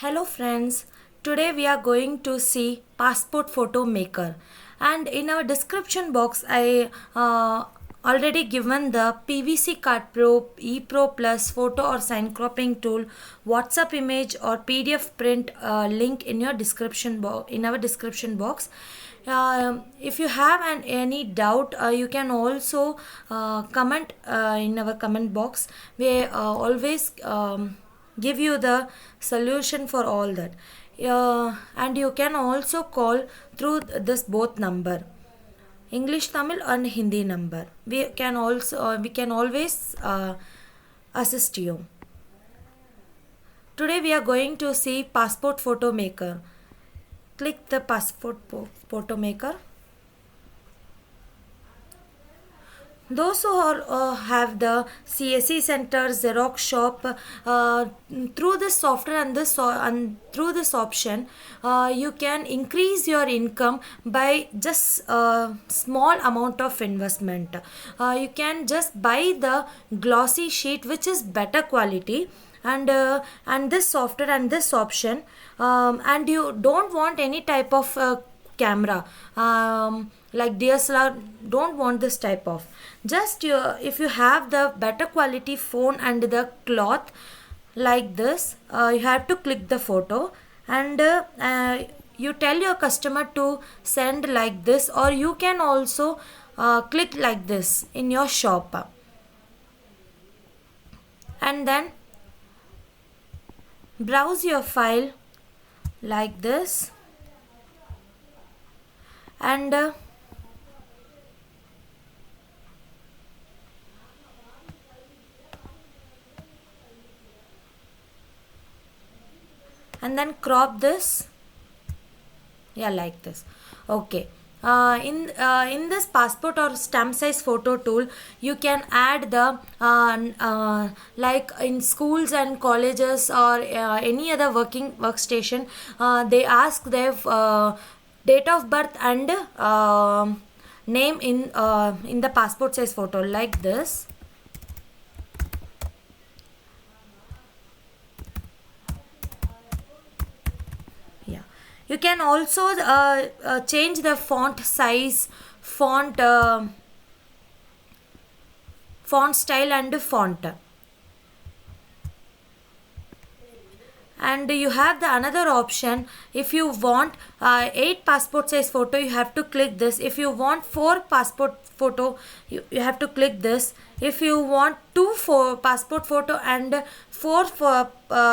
Hello friends, today we are going to see passport photo maker, and in our description box I already given the PVC Card Pro, ePro Plus photo or sign cropping tool, WhatsApp image or PDF print link in your description box, in our description box. If you have any doubt, you can also comment in our comment box. We always give you the solution for all that. And you can also call through this both number, English Tamil and Hindi number. We can always assist you. Today we are going to see passport photo maker. Click the photo maker. Those who have the CSE center, Xerox shop, through this software and through this option, you can increase your income by just a small amount of investment. You can just buy the glossy sheet, which is better quality, and this software and this option, and you don't want any type of camera, like DSLR, don't want this type of. Just if you have the better quality phone and the cloth like this, you have to click the photo, and you tell your customer to send like this, or you can also click like this in your shop, and then browse your file like this, and then crop this, yeah, like this. Okay. In this passport or stamp size photo tool, you can add the like in schools and colleges or any other workstation, they ask their date of birth and name in the passport size photo like this. Yeah, you can also change the font size, font style and font. And you have the another option. If you want 8 passport size photo, you have to click this. If you want 4 passport photo, you have to click this. If you want 2 for passport photo and 4 for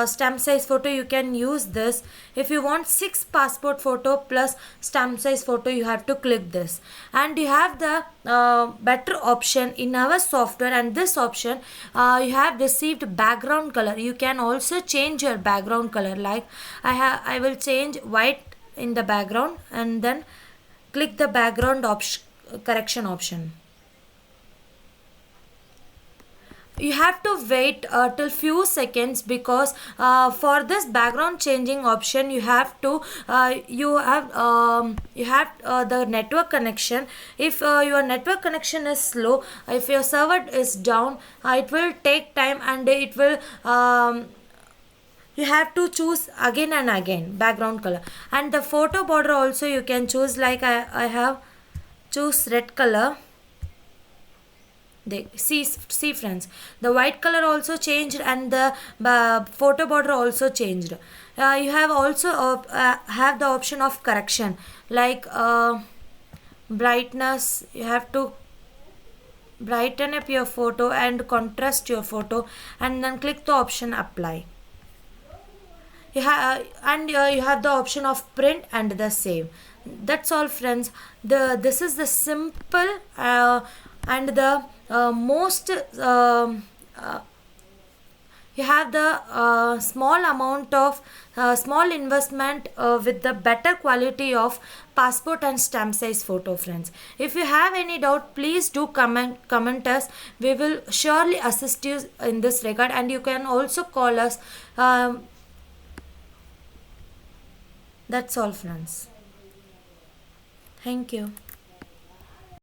stamp size photo, you can use this. If you want 6 passport photo plus stamp size photo, you have to click this. And you have the better option in our software, and this option, you have received background color. You can also change your background color, like I will change white in the background, and then click the background correction option. You have to wait till few seconds, because for this background changing option, you have to you have the network connection. If your network connection is slow, if your server is down, it will take time, and it will you have to choose again and again background color. And the photo border also you can choose, like I have choose red color. They see friends, the white color also changed, and the photo border also changed. You have also have the option of correction, like brightness. You have to brighten up your photo and contrast your photo, and then click the option apply. You have and you have the option of print and the save. That's all friends. This is the simple and the most you have the small amount of small investment with the better quality of passport and stamp size photo, friends. If you have any doubt, please do comment us. We will surely assist you in this regard, and you can also call us. That's all, friends. Thank you.